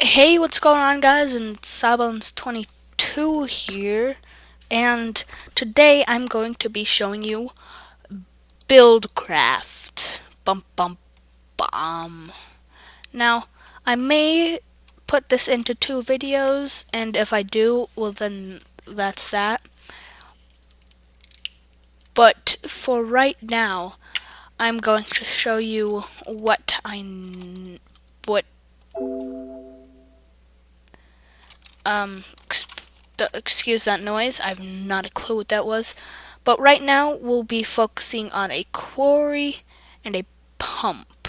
Hey, what's going on, guys? And Sawbones22 here, and today I'm going to be showing you Buildcraft. Bum bum bum. Now, I may put this into two videos, and if I do, well then that's that. But for right now, I'm going to show you what um excuse that noise. I have not a clue what that was. But right now we'll be focusing on a quarry and a pump.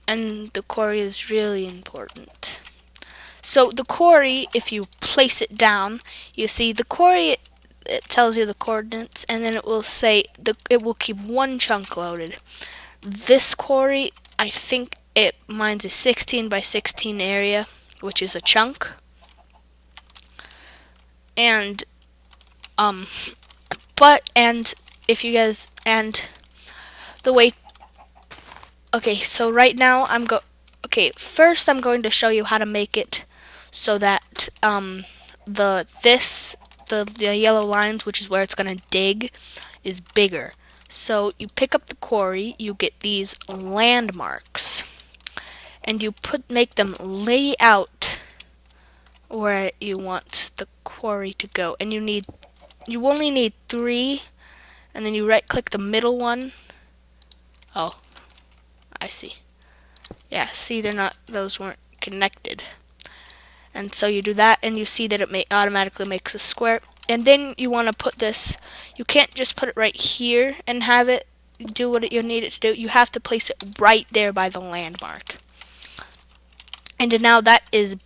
And the quarry is really important. So the quarry, if you place it down, you see the quarry, it tells you the coordinates, and then it will say it will keep one chunk loaded. This quarry, I think it mines a 16 by 16 area, which is a chunk. And if you guys, and the way, okay, so right now first I'm going to show you how to make it so that the yellow lines, which is where it's going to dig, is bigger. So you pick up the quarry, you get these landmarks, and you make them lay out where you want the quarry to go. And you only need 3, and then you right click the middle one. Oh, I see. Yeah, see, those weren't connected. And so you do that, and you see that it automatically makes a square. And then you want to put this, you can't just put it right here and have it do what you need it to do. You have to place it right there by the landmark. And now that is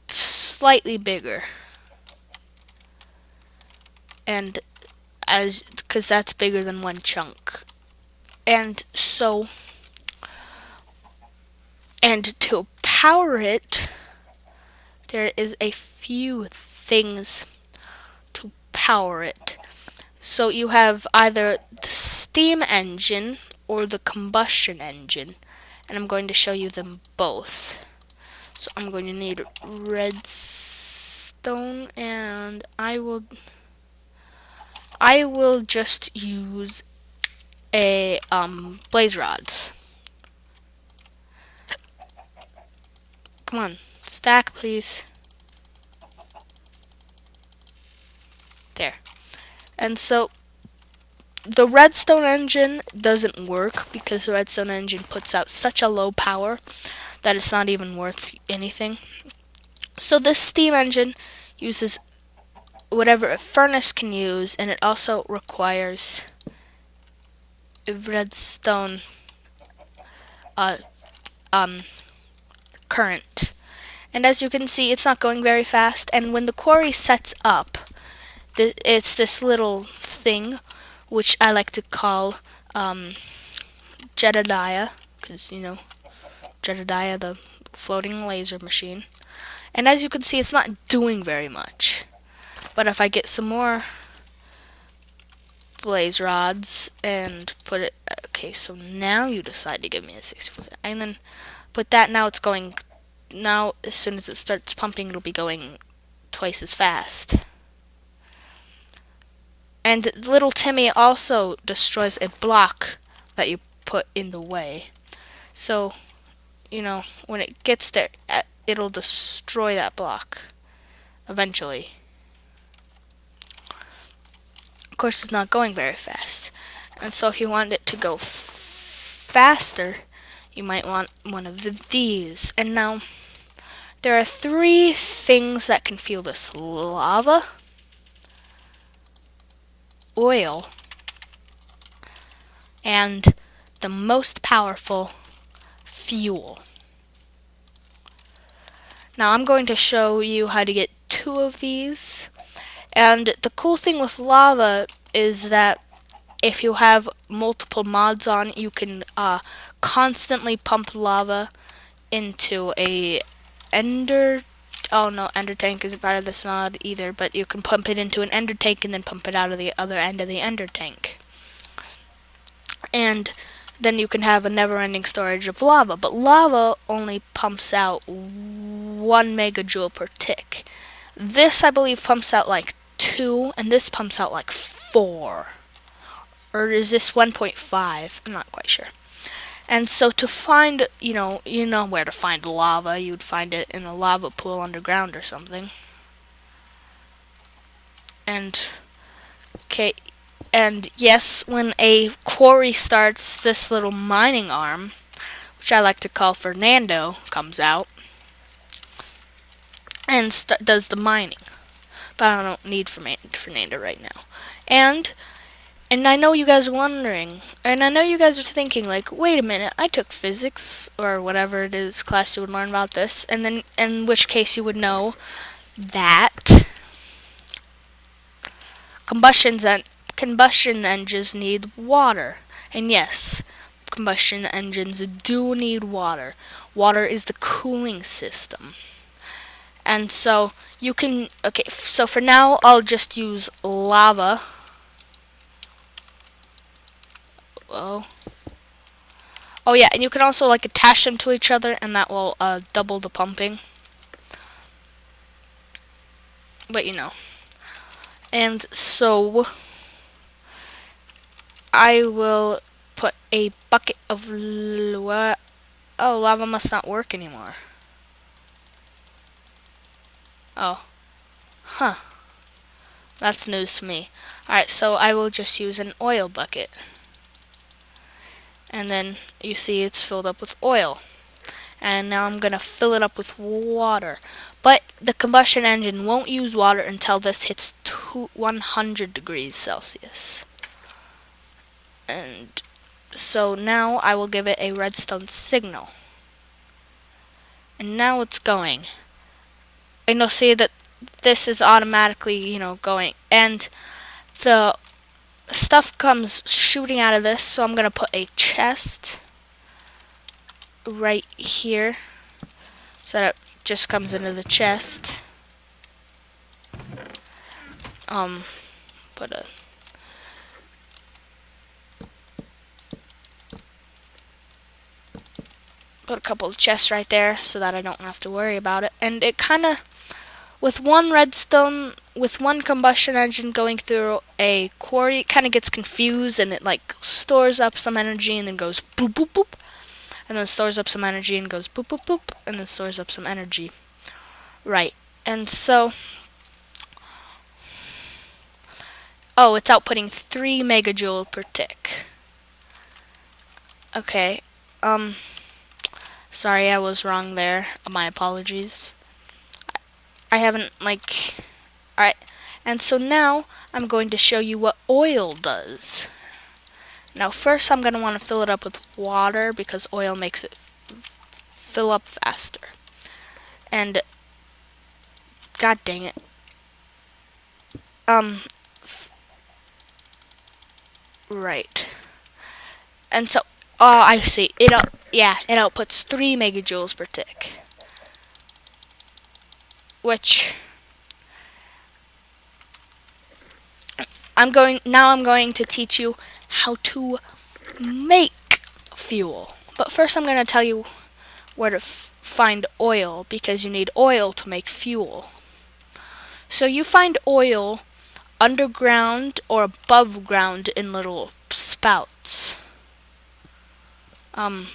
slightly bigger. And because that's bigger than one chunk. And so, and to power it, there is a few things to power it. So you have either the steam engine or the combustion engine, and I'm going to show you them both. So I'm going to need redstone, and I will just use a blaze rods. Come on, stack, please. There. And so the redstone engine doesn't work because the redstone engine puts out such a low power that it's not even worth anything. So this steam engine uses whatever a furnace can use, and it also requires a redstone current. And as you can see, it's not going very fast, and when the quarry sets up, it's this little thing which I like to call Jedediah, because Jedediah, the floating laser machine. And as you can see, it's not doing very much. But if I get some more blaze rods and put it, okay, so now you decide to give me a 60-foot, and then put that. Now it's going. Now as soon as it starts pumping, it'll be going twice as fast. And little Timmy also destroys a block that you put in the way. So, when it gets there, it'll destroy that block eventually. Of course, it's not going very fast. And so if you want it to go faster, you might want one of these. And now, there are 3 things that can fuel this: lava, oil, and the most powerful, fuel. Now I'm going to show you how to get 2 of these. And the cool thing with lava is that if you have multiple mods on, you can constantly pump lava into a ender. Oh no, ender tank isn't part of this mod either, but you can pump it into an ender tank and then pump it out of the other end of the ender tank. And then you can have a never-ending storage of lava. But lava only pumps out 1 megajoule per tick. This, I believe, pumps out like 2, and this pumps out like 4. Or is this 1.5? I'm not quite sure. And so to find, you know where to find lava. You'd find it in a lava pool underground or something. And okay, and yes, when a quarry starts, this little mining arm, which I like to call Fernando, comes out and does the mining. But I don't need Fernando right now. And I know you guys are wondering, and I know you guys are thinking, like, wait a minute, I took physics, or whatever it is class you would learn about this, and then in which case you would know that combustion engines need water. And yes, combustion engines do need water. Water is the cooling system. And so you can, okay, so for now I'll just use lava. Oh yeah, and you can also like attach them to each other, and that will double the pumping. But you know. And so I will put a bucket of lava. Oh, lava must not work anymore. Oh. Huh. That's news to me. Alright, so I will just use an oil bucket. And then you see it's filled up with oil. And now I'm going to fill it up with water. But the combustion engine won't use water until this hits 100 degrees Celsius. And so now I will give it a redstone signal. And now it's going. And you'll see that this is automatically, going. And the stuff comes shooting out of this, so I'm going to put a chest right here so that it just comes into the chest. Put a couple of chests right there so that I don't have to worry about it. And it kind of, with one combustion engine going through a quarry, it kind of gets confused, and it like stores up some energy and then goes boop boop boop, and then stores up some energy and goes boop boop boop, and then stores up some energy. Right. And so, oh, it's outputting 3 megajoule per tick. Okay. Sorry, I was wrong there. My apologies. I haven't, Alright, and so now I'm going to show you what oil does. Now first I'm going to want to fill it up with water because oil makes it fill up faster. And, god dang it. Right. And so, I see. It outputs 3 megajoules per tick. Which I'm going to teach you how to make fuel. But first I'm going to tell you where to find oil, because you need oil to make fuel. So you find oil underground or above ground in little spouts. I'm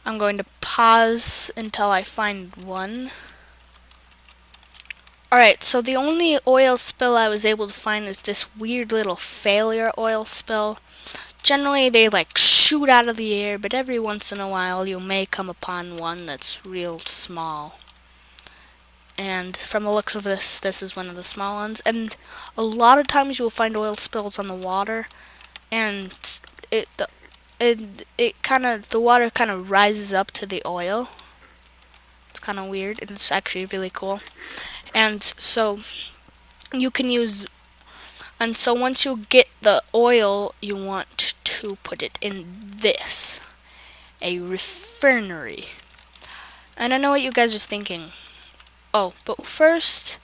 going to pause until I find one. Alright, so the only oil spill I was able to find is this weird little failure oil spill. Generally, they shoot out of the air, but every once in a while you may come upon one that's real small. And from the looks of this is one of the small ones. And a lot of times you'll find oil spills on the water, and the water kind of rises up to the oil. It's kind of weird, and it's actually really cool. And so you can use, and so once you get the oil, you want to put it in this, a refinery. And I know what you guys are thinking. Oh, but first,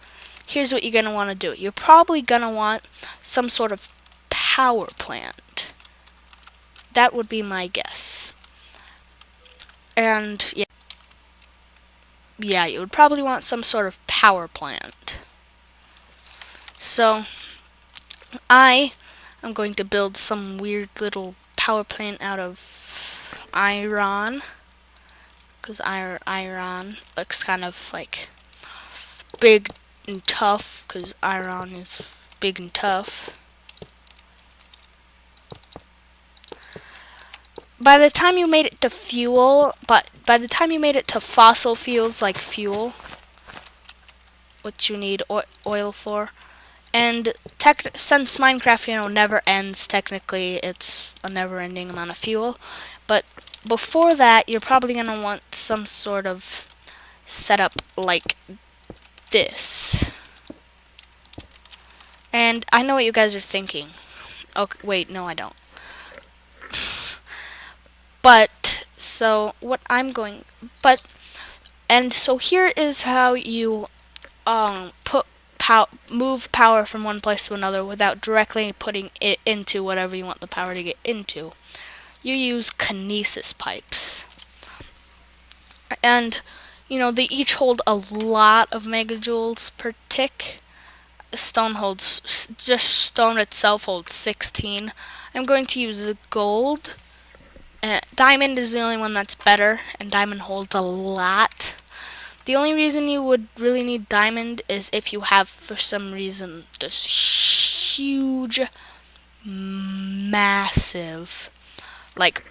here's what you're going to want to do. You're probably going to want some sort of power plant. That would be my guess. And yeah, you would probably want some sort of power plant. So I am going to build some weird little power plant out of iron, because iron looks kind of like big and tough, because iron is big and tough. By the time you made it to fuel, but by the time you made it to fossil fuels like fuel, which you need oil for, and since Minecraft, never ends, technically it's a never-ending amount of fuel, but before that, you're probably going to want some sort of setup like this. And I know what you guys are thinking. Okay, wait, no I don't. But, so, so here is how you, move power from one place to another without directly putting it into whatever you want the power to get into. You use kinesis pipes. And, they each hold a lot of megajoules per tick. Stone itself holds 16. I'm going to use the gold. Diamond is the only one that's better, and diamond holds a lot. The only reason you would really need diamond is if you have, for some reason, this huge, massive,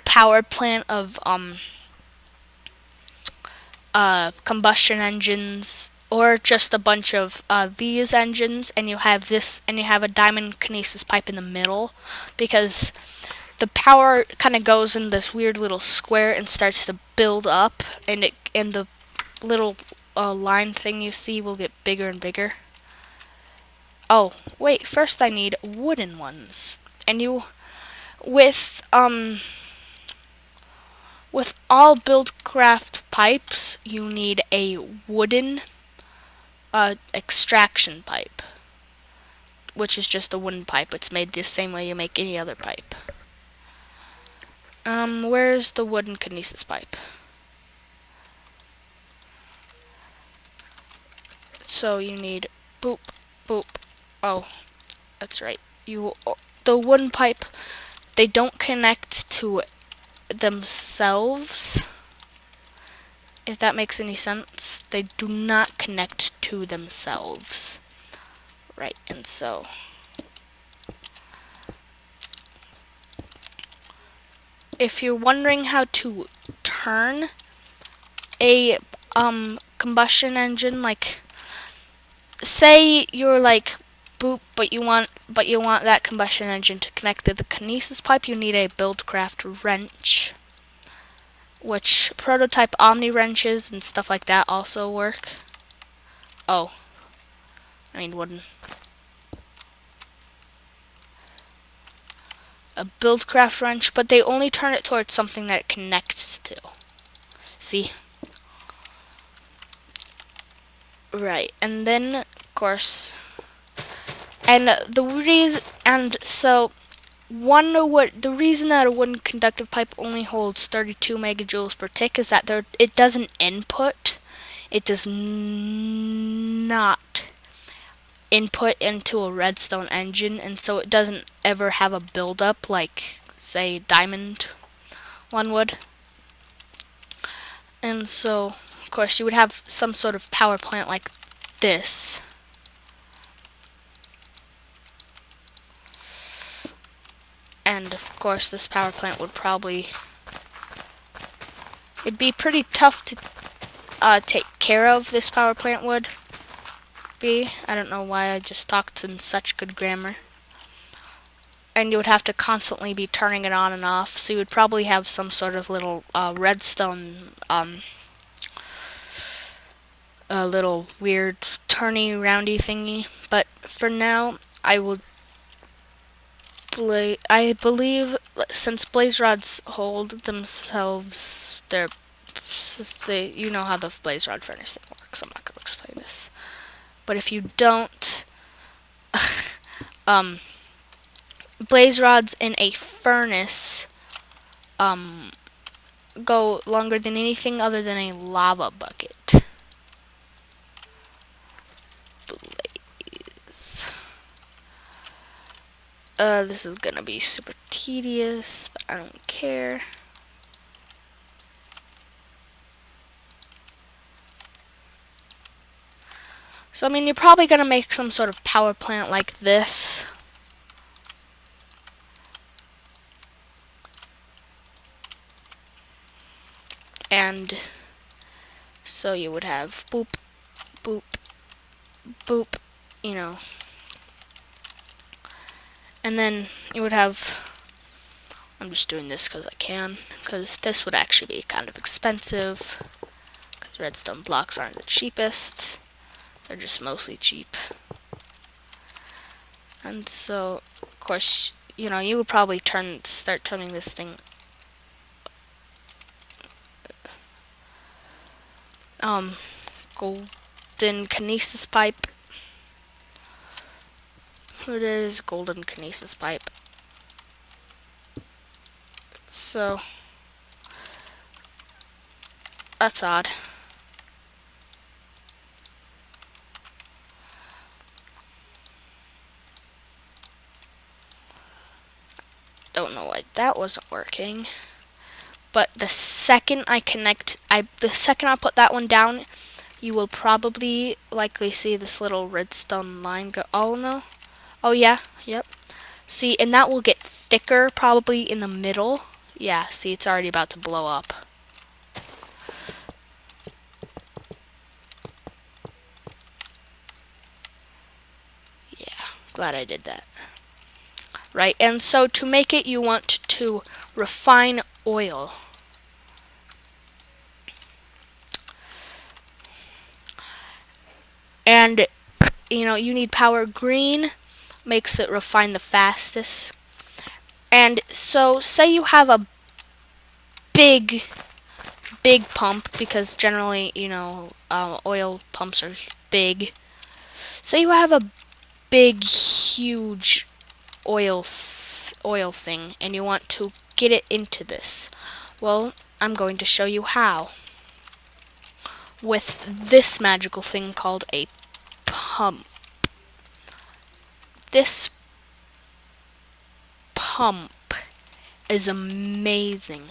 power plant of combustion engines, or just a bunch of these engines, and you have a diamond kinesis pipe in the middle, because the power kind of goes in this weird little square and starts to build up, and the little line thing you see will get bigger and bigger. Oh, wait, first I need wooden ones. And with all Buildcraft pipes, you need a wooden extraction pipe, which is just a wooden pipe. It's made the same way you make any other pipe. Where's the wooden kinesis pipe? So you need boop, boop. Oh, that's right. The wooden pipe, they don't connect to themselves. If that makes any sense, they do not connect to themselves. Right, and so if you're wondering how to turn a combustion engine, say you're boop, but you want that combustion engine to connect to the kinesis pipe, you need a Buildcraft wrench, which prototype Omni wrenches and stuff like that also work. Oh, I mean wooden. A Buildcraft wrench, but they only turn it towards something that it connects to. See? Right, and then, of course, the reason that a wooden conductive pipe only holds 32 megajoules per tick is that it doesn't input. It does not input into a redstone engine, and so it doesn't ever have a buildup like, say, diamond one would. And so, of course, you would have some sort of power plant like this. And, of course, this power plant would it'd be pretty tough to take care of, this power plant would be. I don't know why I just talked in such good grammar. And you would have to constantly be turning it on and off, so you would probably have some sort of little redstone, a little weird turny roundy thingy. But for now, I believe since blaze rods hold themselves, you know how the blaze rod furnace thing works. I'm not going to explain this. But if you don't, blaze rods in a furnace go longer than anything other than a lava bucket. Blaze. This is gonna be super tedious, but I don't care. So, I mean, you're probably gonna make some sort of power plant like this. And so you would have boop, boop, boop, you know. And then you would have, I'm just doing this because I can, because this would actually be kind of expensive, because redstone blocks aren't the cheapest. They're just mostly cheap. And so, of course, you know, you would probably start turning this thing golden kinesis pipe. Here it is, golden kinesis pipe. So that's odd. Don't know why that wasn't working. But the second I put that one down, you will probably likely see this little redstone line go. Oh no. Oh yeah. Yep. See, and that will get thicker probably in the middle. Yeah, see, it's already about to blow up. Yeah, glad I did that. Right, and so to make it, you want to refine oil. And, you know, you need power. Green makes it refine the fastest. And so, say you have a big pump, because generally, you know, oil pumps are big. Say you have a big, huge oil thing, and you want to get it into this. Well, I'm going to show you how. With this magical thing called a pump. This pump is amazing.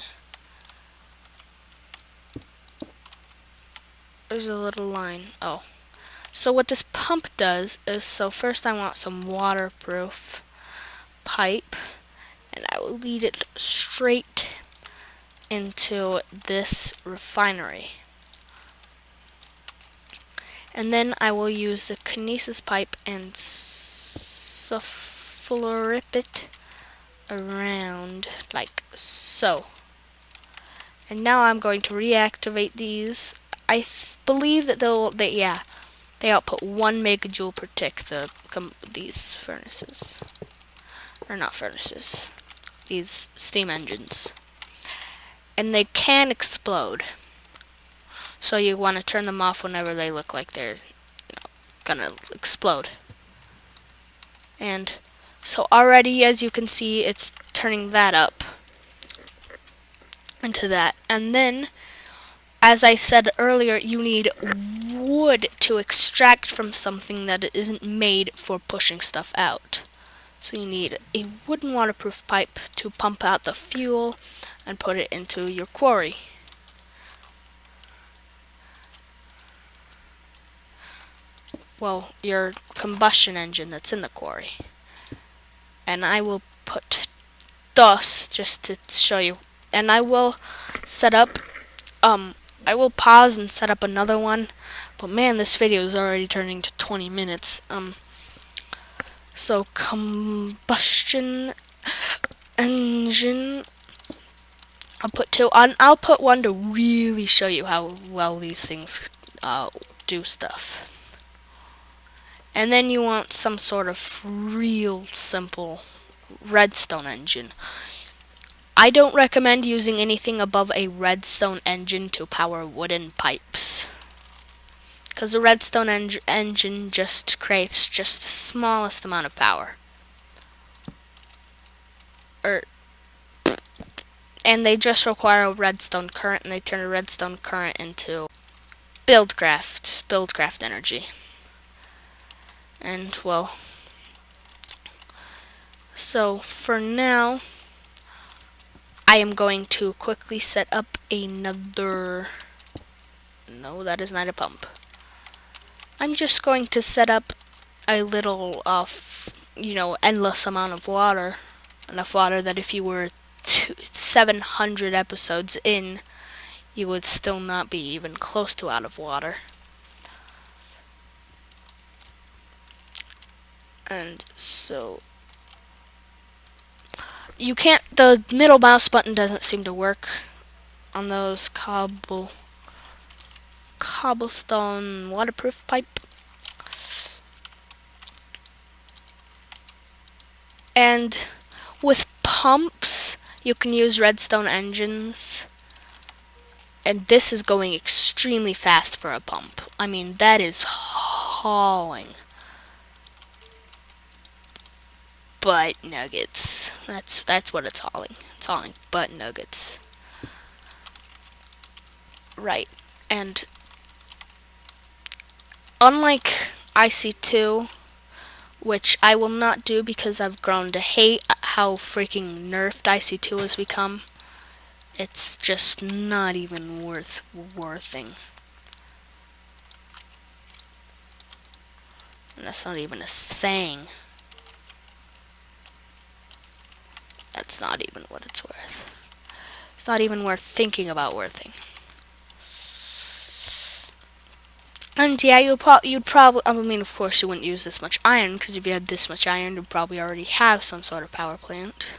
There's a little line. Oh. So what this pump does is, so first I want some waterproof pipe, and I will lead it straight into this refinery. And then I will use the kinesis pipe and flip it around like so. And now I'm going to reactivate these. I believe that they output 1 megajoule per tick. These furnaces, or not furnaces, these steam engines, and they can explode. So you want to turn them off whenever they look like they're gonna explode. And so already, as you can see, it's turning that up into that. And then, as I said earlier, you need wood to extract from something that isn't made for pushing stuff out. So you need a wooden waterproof pipe to pump out the fuel and put it into your quarry. Well, your combustion engine that's in the quarry. And I will put DOS just to show you. And I will set up, I will pause and set up another one. But man, this video is already turning to 20 minutes. So combustion engine, I'll put 2 on. I'll put 1 to really show you how well these things do stuff. And then you want some sort of real simple redstone engine. I don't recommend using anything above a redstone engine to power wooden pipes, because the redstone engine just creates just the smallest amount of power. and they just require a redstone current, and they turn a redstone current into Buildcraft energy. And well, so for now, I am going to quickly set up another. No, that is not a pump. I'm just going to set up a little, endless amount of water. Enough water that if you were 700 episodes in, you would still not be even close to out of water. And so you can't, the middle mouse button doesn't seem to work on those cobblestone waterproof pipe. And with pumps, you can use redstone engines. And this is going extremely fast for a pump. I mean, that is hauling butt nuggets. That's what it's hauling. It's hauling butt nuggets. Right. And unlike IC2, which I will not do because I've grown to hate how freaking nerfed IC2 has become, it's just not even worthing. And that's not even a saying. That's not even what it's worth. It's not even worth thinking about worthing. And yeah, you'd probably, I mean, of course you wouldn't use this much iron, because if you had this much iron, you'd probably already have some sort of power plant.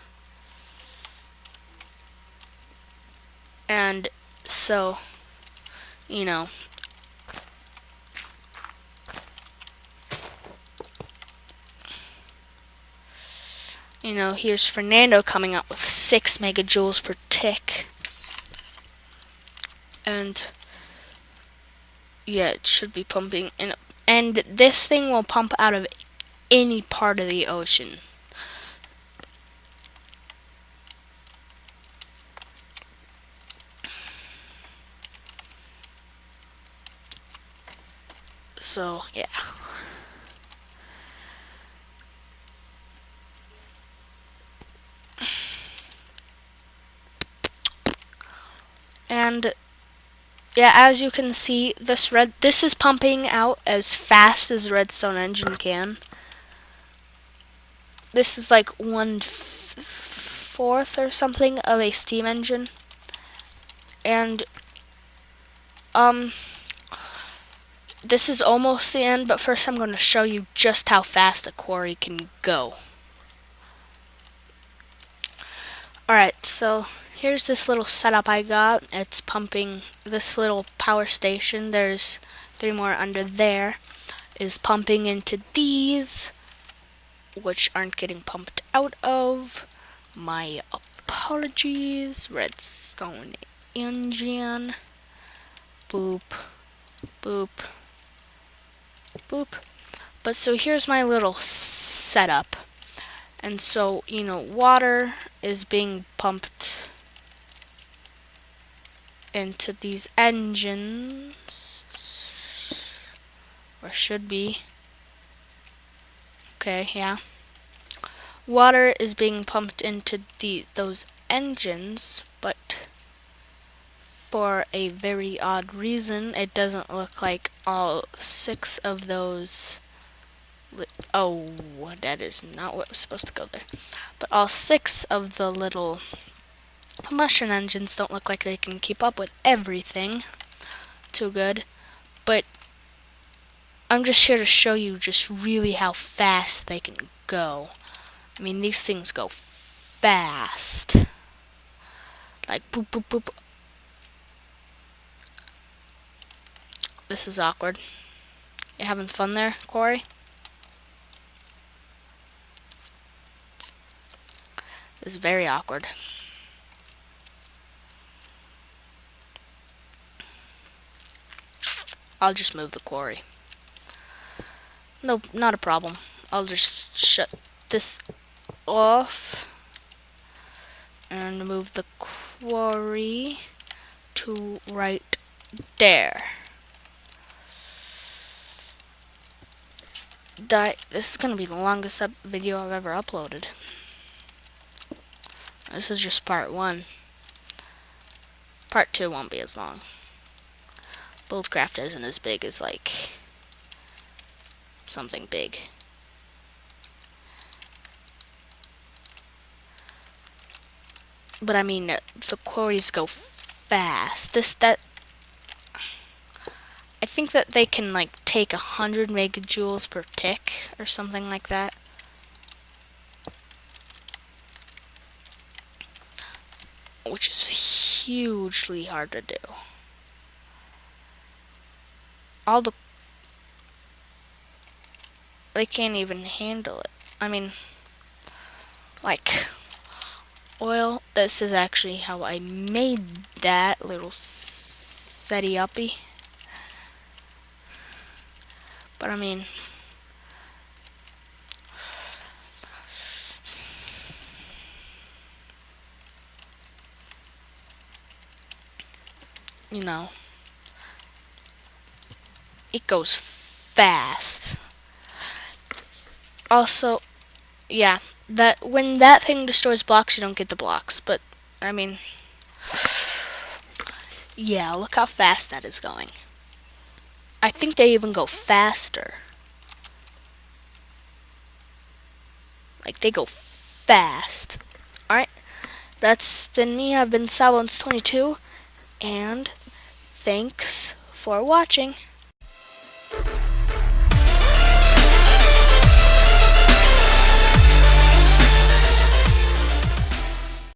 And so, here's Fernando coming up with 6 megajoules per tick. And yeah, it should be pumping. And this thing will pump out of any part of the ocean. So, yeah. And yeah, as you can see, this is pumping out as fast as the redstone engine can. This is like 1/4 or something of a steam engine. And this is almost the end, but first I'm going to show you just how fast a quarry can go. Alright, so here's this little setup I got. It's pumping this little power station. There's 3 more under there. Is pumping into these, which aren't getting pumped out of. My apologies. Redstone engine. Boop. Boop. Boop. But so here's my little setup. And so, water is being pumped into these engines. Or should be. Okay, yeah. Water is being pumped into those engines, but for a very odd reason, it doesn't look like all 6 of those. Oh, that is not what was supposed to go there. But all 6 of the little combustion engines don't look like they can keep up with everything too good. But I'm just here to show you just really how fast they can go. I mean, these things go fast. Like, boop, boop, boop. This is awkward. You having fun there, Quarry? This is very awkward. I'll just move the quarry. No, not a problem. I'll just shut this off and move the quarry to right there. This is gonna be the longest video I've ever uploaded. This is just part 1. Part 2 won't be as long. Buildcraft isn't as big as, like, something big. But I mean, the quarries go fast. I think that they can, like, take 100 megajoules per tick or something like that. Which is hugely hard to do. They can't even handle it. I mean, like, oil. This is actually how I made that little SETI-uppy. But I mean, you know, it goes fast. Also, yeah, that when that thing destroys blocks, you don't get the blocks. But I mean, yeah, look how fast that is going. I think they even go faster. Like, they go fast. Alright, that's been me. I've been Sabones22, and thanks for watching.